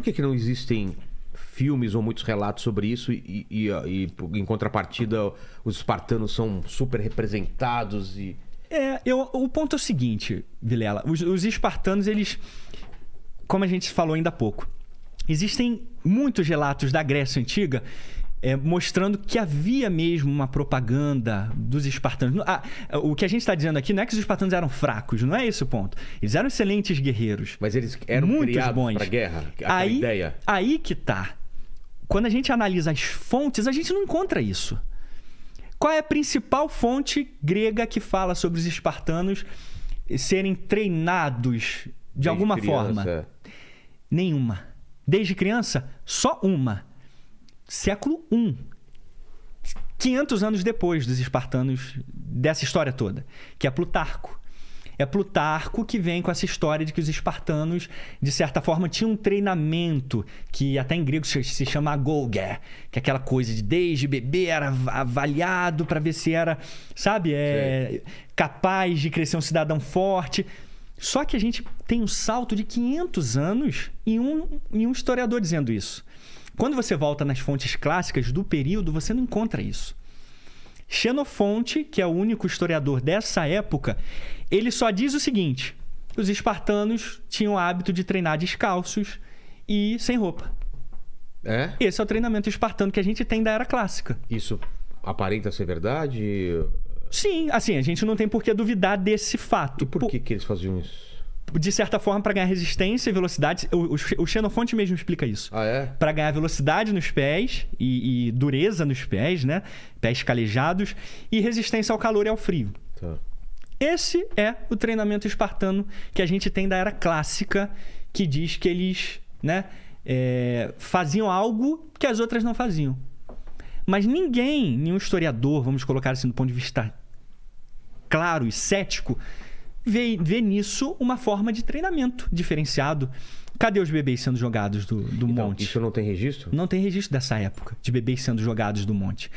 por que não existem filmes ou muitos relatos sobre isso e em contrapartida os espartanos são super representados e... O ponto é o seguinte, Vilela. Os espartanos, eles... Como a gente falou ainda há pouco, existem muitos relatos da Grécia Antiga mostrando que havia mesmo uma propaganda dos espartanos. O que a gente está dizendo aqui não é que os espartanos eram fracos, não é esse o ponto. Eles eram excelentes guerreiros. Mas eles eram muito criados bons para guerra? Aquela ideia? Aí que tá. Quando a gente analisa as fontes, a gente não encontra isso. Qual é a principal fonte grega que fala sobre os espartanos serem treinados de alguma forma? Nenhuma. Desde criança, só uma. Século I. 500 anos depois dos espartanos, dessa história toda, que é Plutarco. É Plutarco que vem com essa história de que os espartanos, de certa forma, tinham um treinamento que até em grego se chama agouger, que é aquela coisa de desde bebê era avaliado para ver se era, sabe, capaz de crescer um cidadão forte. Só que a gente tem um salto de 500 anos e um historiador dizendo isso. Quando você volta nas fontes clássicas do período, você não encontra isso. Xenofonte, que é o único historiador dessa época, ele só diz o seguinte: os espartanos tinham o hábito de treinar descalços e sem roupa. Esse é o treinamento espartano que a gente tem da Era Clássica. Isso aparenta ser verdade? Sim, assim, a gente não tem por que duvidar desse fato. E por que eles faziam isso? De certa forma, para ganhar resistência e velocidade. O Xenofonte mesmo explica isso. Para ganhar velocidade nos pés e dureza nos pés, né? Pés calejados. E resistência ao calor e ao frio. Tá. Esse é o treinamento espartano que a gente tem da Era Clássica, que diz que eles, né, faziam algo que as outras não faziam. Mas nenhum historiador, vamos colocar assim do ponto de vista claro e cético, vê nisso uma forma de treinamento diferenciado. Cadê os bebês sendo jogados do monte? Isso não tem registro? Não tem registro dessa época, de bebês sendo jogados do monte.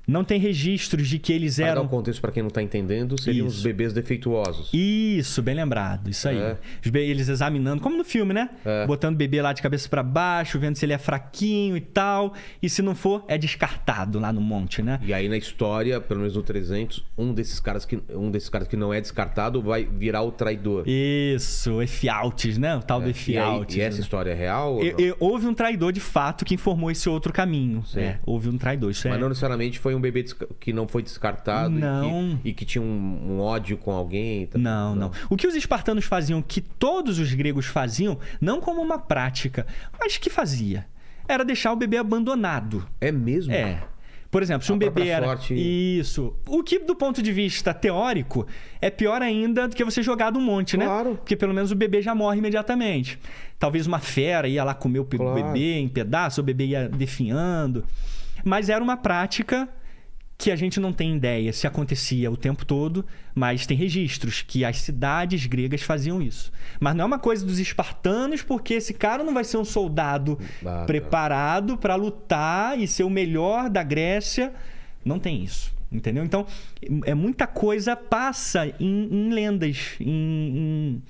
Não tem registros de que eles eram... Para dar um contexto para quem não está entendendo, seriam os bebês defeituosos. Isso, bem lembrado. Isso aí. Eles examinando, como no filme, né? Botando o bebê lá de cabeça para baixo, vendo se ele é fraquinho e tal. E se não for, é descartado lá no monte, né? E aí na história, pelo menos no 300, um desses caras que não é descartado vai virar o traidor. Isso, Efialtes, né? O tal do Efialtes. E essa história é real? Houve um traidor de fato que informou esse outro caminho. Houve um traidor. Isso Mas não necessariamente foi um bebê que não foi descartado. Não. E que tinha um ódio com alguém. Não. O que os espartanos faziam, que todos os gregos faziam, não como uma prática, mas que fazia, era deixar o bebê abandonado. É mesmo? Por exemplo, se um bebê era... sorte... Isso. O que, do ponto de vista teórico, é pior ainda do que você jogar do monte, né? Claro. Porque pelo menos o bebê já morre imediatamente. Talvez uma fera ia lá comer o bebê em pedaço, o bebê ia definhando. Mas era uma prática que a gente não tem ideia se acontecia o tempo todo, mas tem registros que as cidades gregas faziam isso. Mas não é uma coisa dos espartanos, porque esse cara não vai ser um soldado preparado para lutar e ser o melhor da Grécia. Não tem isso, entendeu? Então, muita coisa passa em lendas, em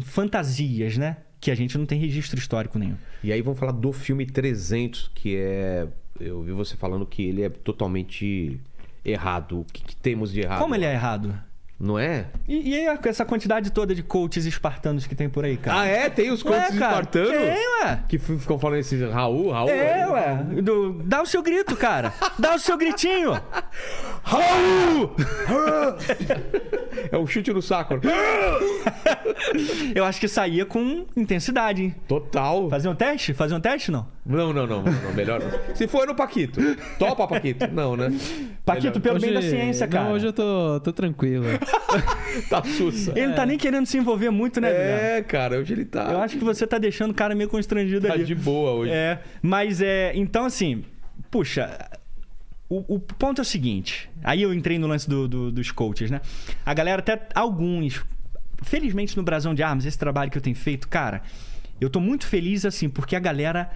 fantasias, né? Que a gente não tem registro histórico nenhum. E aí vamos falar do filme 300, que é... Eu vi você falando que ele é totalmente errado. O que temos de errado? Como ele é errado? Não é? E essa quantidade toda de coaches espartanos que tem por aí, cara? Tem os coaches espartanos? Tem, ué. Que ficam falando esse Raul. Ué. Dá o seu grito, cara. Dá o seu gritinho. Raul! É um chute no saco. Eu acho que saía com intensidade, hein? Total. Fazer um teste? Não? Não. Melhor não. Se for no Paquito. Topa, Paquito. Não, né? Paquito, pelo bem da ciência, cara. Não, hoje eu tô tranquilo. Tá sussa. Ele não tá nem querendo se envolver muito, né, Guilherme? Cara, hoje ele tá... Eu acho que você tá deixando o cara meio constrangido ali. Tá de boa hoje. Mas então assim, puxa, o ponto é o seguinte, aí eu entrei no lance dos coaches, né? A galera, até alguns, felizmente no Brasão de Armas, esse trabalho que eu tenho feito, cara, eu tô muito feliz assim, porque a galera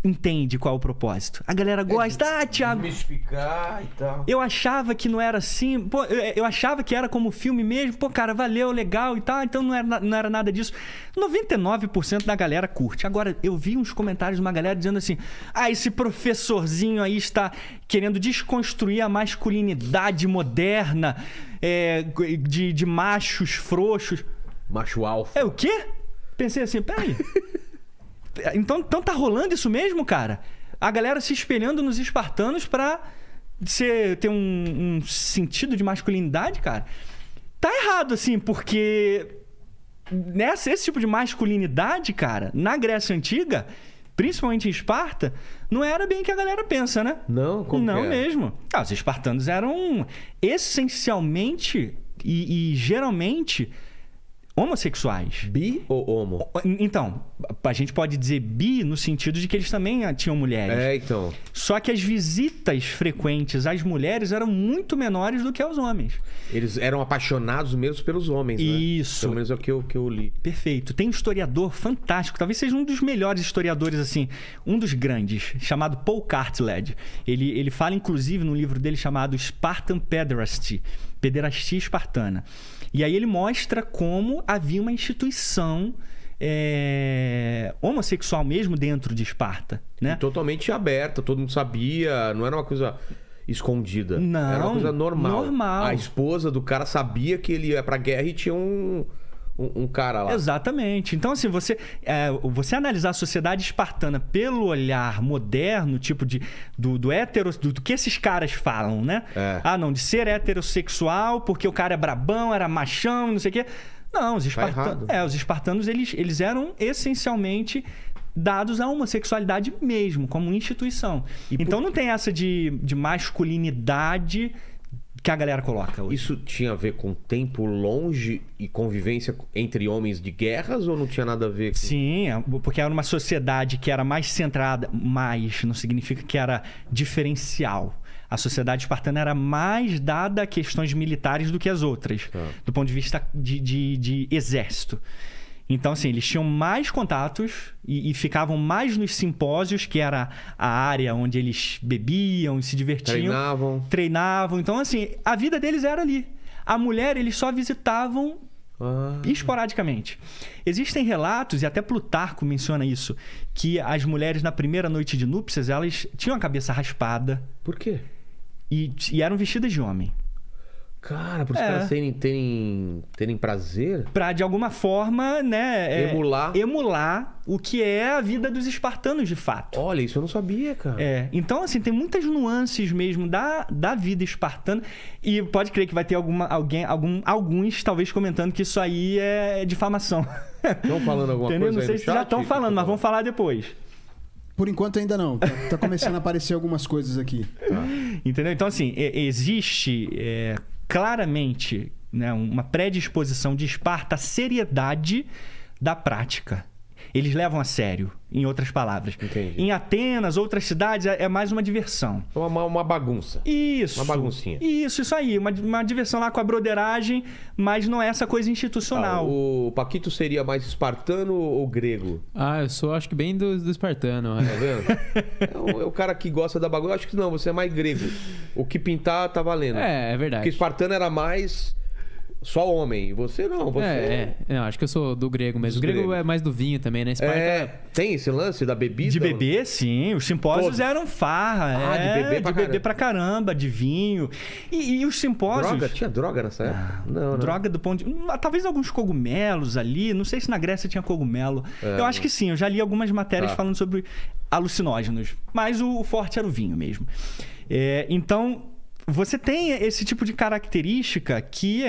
entende qual é o propósito. A galera gosta, Thiago... Desmistificar e tal. Eu achava que não era assim, pô, eu achava que era como filme mesmo, pô, cara, valeu, legal e tal, então não era nada disso. 99% da galera curte. Agora, eu vi uns comentários de uma galera dizendo assim, esse professorzinho aí está querendo desconstruir a masculinidade moderna, de machos frouxos. Macho alfa. É o quê? Pensei assim, peraí... Então tá rolando isso mesmo, cara? A galera se espelhando nos espartanos pra ter um sentido de masculinidade, cara. Tá errado, assim, porque esse tipo de masculinidade, cara, na Grécia Antiga, principalmente em Esparta, não era bem o que a galera pensa, né? Não, como Não que é? mesmo. Os espartanos eram essencialmente e geralmente... homossexuais. Bi ou homo? Então, a gente pode dizer bi no sentido de que eles também tinham mulheres. Então. Só que as visitas frequentes às mulheres eram muito menores do que aos homens. Eles eram apaixonados mesmo pelos homens, né? Isso. Pelo menos é o que eu li. Perfeito. Tem um historiador fantástico, talvez seja um dos melhores historiadores, assim, um dos grandes, chamado Paul Cartledge. Ele fala, inclusive, num livro dele chamado Spartan Pederasty, Pederastia Espartana. E aí ele mostra como havia uma instituição homossexual mesmo dentro de Esparta, né? E totalmente aberta, todo mundo sabia, não era uma coisa escondida. Não, era uma coisa normal. normal. A esposa do cara sabia que ele ia pra guerra e tinha um cara lá. Exatamente. Então, assim, você analisar a sociedade espartana pelo olhar moderno, tipo do que esses caras falam, né? Não, de ser heterossexual porque o cara é brabão, era machão, não sei o quê. Não, os espartanos, eles eram essencialmente dados à homossexualidade mesmo, como instituição. Então não tem essa de masculinidade que a galera coloca hoje. Isso tinha a ver com tempo longe e convivência entre homens de guerras ou não tinha nada a ver com... Sim, porque era uma sociedade que era mais centrada, mais não significa que era diferencial. A sociedade espartana era mais dada a questões militares do que as outras, do ponto de vista de exército. Então, assim, eles tinham mais contatos e ficavam mais nos simpósios, que era a área onde eles bebiam e se divertiam. Treinavam. Então, assim, a vida deles era ali. A mulher, eles só visitavam esporadicamente. Existem relatos, e até Plutarco menciona isso, que as mulheres, na primeira noite de núpcias, elas tinham a cabeça raspada. Por quê? E eram vestidas de homem. Cara, para os caras terem prazer? Pra, de alguma forma, né... Emular o que é a vida dos espartanos, de fato. Olha, isso eu não sabia, cara. Então, assim, tem muitas nuances mesmo da vida espartana. E pode crer que vai ter alguns, talvez, comentando que isso aí é difamação. Estão falando alguma coisa aí Não sei se já estão falando, mas vamos falar depois. Por enquanto ainda não. Tá começando a aparecer algumas coisas aqui. Entendeu? Então, assim, existe claramente, né, uma predisposição de Esparta à seriedade da prática. Eles levam a sério, em outras palavras. Entendi. Em Atenas, outras cidades, é mais uma diversão. Uma bagunça. Isso. Uma baguncinha. Isso aí. Uma diversão lá com a broderagem, mas não é essa coisa institucional. O Paquito seria mais espartano ou grego? Eu sou, acho que bem do espartano. Tá vendo? É o cara que gosta da bagunça. Eu acho que não, você é mais grego. O que pintar tá valendo. É verdade. Porque espartano era mais... Só homem. Você não. Você... Não, acho que eu sou do grego mesmo. O grego é mais do vinho também, né? Esparta... Tem esse lance da bebida? De beber, sim. Os simpósios eram farra. De beber pra caramba, de vinho. E os simpósios... Droga? Tinha droga nessa época? Não. Droga do ponto de... Talvez alguns cogumelos ali. Não sei se na Grécia tinha cogumelo. Eu acho que sim. Eu já li algumas matérias falando sobre alucinógenos. Mas o forte era o vinho mesmo. Então... Você tem esse tipo de característica que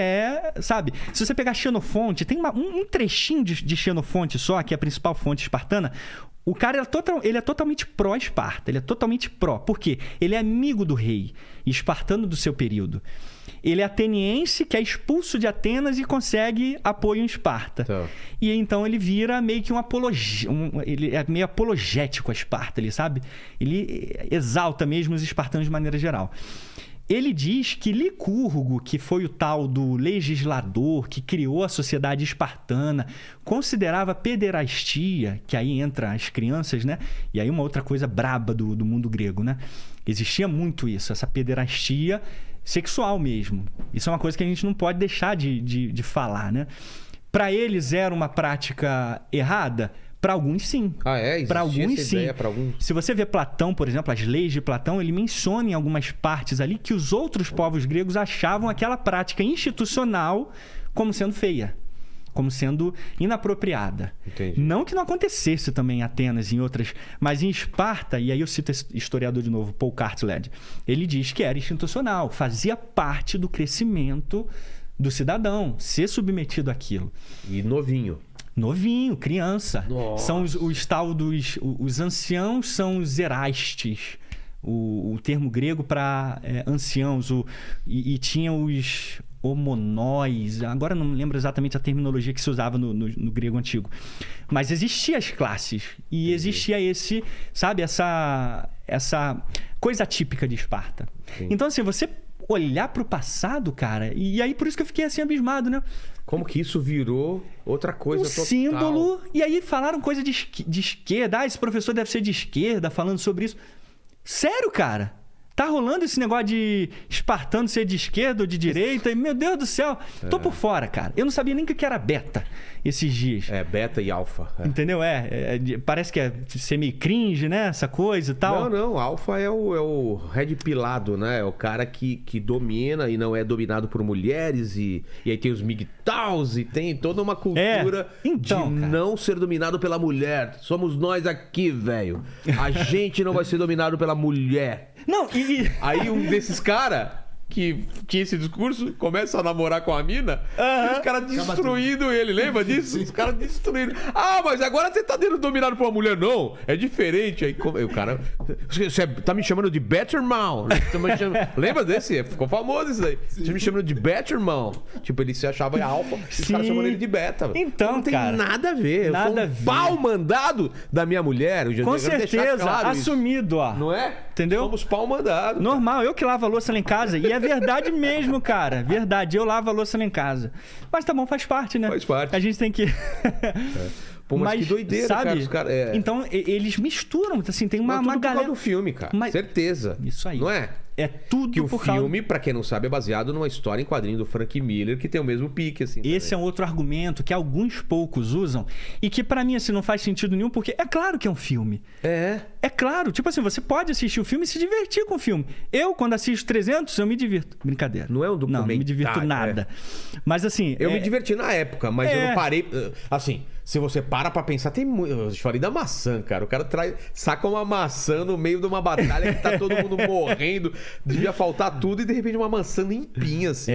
sabe? Se você pegar Xenofonte, tem um trechinho de Xenofonte só, que é a principal fonte espartana. O cara ele é totalmente pró-Esparta. Ele é totalmente pró. Por quê? Ele é amigo do rei, espartano do seu período. Ele é ateniense, que é expulso de Atenas e consegue apoio em Esparta. E então ele vira meio que ele é meio apologético a Esparta, ele sabe? Ele exalta mesmo os espartanos de maneira geral. ele diz que Licurgo, que foi o tal do legislador que criou a sociedade espartana, considerava pederastia, que aí entra as crianças, né? E aí uma outra coisa braba do mundo grego, né? Existia muito isso, essa pederastia sexual mesmo. Isso é uma coisa que a gente não pode deixar de falar, né? Para eles era uma prática errada? Para alguns, sim. Ah, é? Para alguns, essa sim. ideia pra alguns? Se você vê Platão, por exemplo, as leis de Platão, ele menciona em algumas partes ali que os outros povos gregos achavam aquela prática institucional como sendo feia, como sendo inapropriada. Entendi. Não que não acontecesse também em Atenas, em outras, mas em Esparta, e aí eu cito esse historiador de novo, Paul Cartledge, ele diz que era institucional, fazia parte do crescimento do cidadão, ser submetido àquilo. E novinho. Novinho, criança. Nossa. São os tal dos... Os anciãos são os erastes. O termo grego para anciãos. E tinha os homonóis. Agora não me lembro exatamente a terminologia que se usava no grego antigo. Mas existiam as classes. E existia esse... Sabe? Essa coisa típica de Esparta. Sim. Então, assim, você olhar para o passado, cara... E aí, por isso que eu fiquei assim, abismado, né? Como que isso virou outra coisa total? Símbolo. E aí falaram coisa de esquerda. Ah, esse professor deve ser de esquerda falando sobre isso. Sério, cara? Tá rolando esse negócio de espartano ser de esquerda ou de direita? Meu Deus do céu. Tô por fora, cara. Eu não sabia nem o que era beta esses dias. Beta e alfa. Entendeu? Parece que é ser meio cringe, né? Essa coisa e tal. Não. Alfa é o red pilado, né? É o cara que domina e não é dominado por mulheres. E aí tem os MGTOWs e tem toda uma cultura então, de cara, não ser dominado pela mulher. Somos nós aqui, velho. A gente não vai ser dominado pela mulher. Não, Aí um desses caras que tinha esse discurso começa a namorar com a mina e os caras destruindo ele. Lembra disso? Os caras destruindo. Ah, mas agora você tá sendo dominado por uma mulher. Não, é diferente. Aí o cara... Você tá me chamando de better man. Lembra desse? Ficou famoso isso daí. Você me chamando de better man. Tipo, ele se achava alfa e os caras chamando ele de beta. Então, não tem cara, nada a ver. nada Eu sou um pau mandado da minha mulher. Com certeza, claro assumido, ó. não é? Entendeu? Somos pau mandado. Normal, eu que lavo a louça lá em casa. E é verdade mesmo, cara. Verdade, eu lavo a louça lá em casa. Mas tá bom, faz parte, né? Faz parte. A gente tem que... Pô, mas que doideira, sabe? cara. Então, eles misturam, assim, tem uma tudo por galera... causa do filme, cara. Mas- Certeza. Isso aí. Não é? É tudo Que o por causa... filme, pra quem não sabe, é baseado numa história em quadrinho do Frank Miller, que tem o mesmo pique, assim. Esse é um outro argumento que alguns poucos usam e que pra mim assim não faz sentido nenhum, porque é claro que é um filme. É claro, tipo assim, você pode assistir o filme e se divertir com o filme. Eu, quando assisto 300, eu me divirto. Brincadeira. Não é um documentário. Não me divirto nada. Mas assim... Eu me diverti na época, mas eu não parei... Assim, se você para pra pensar, tem muito... Eu falei da maçã, cara. O cara saca uma maçã no meio de uma batalha que tá todo mundo morrendo. Devia faltar tudo e de repente uma maçã limpinha, assim.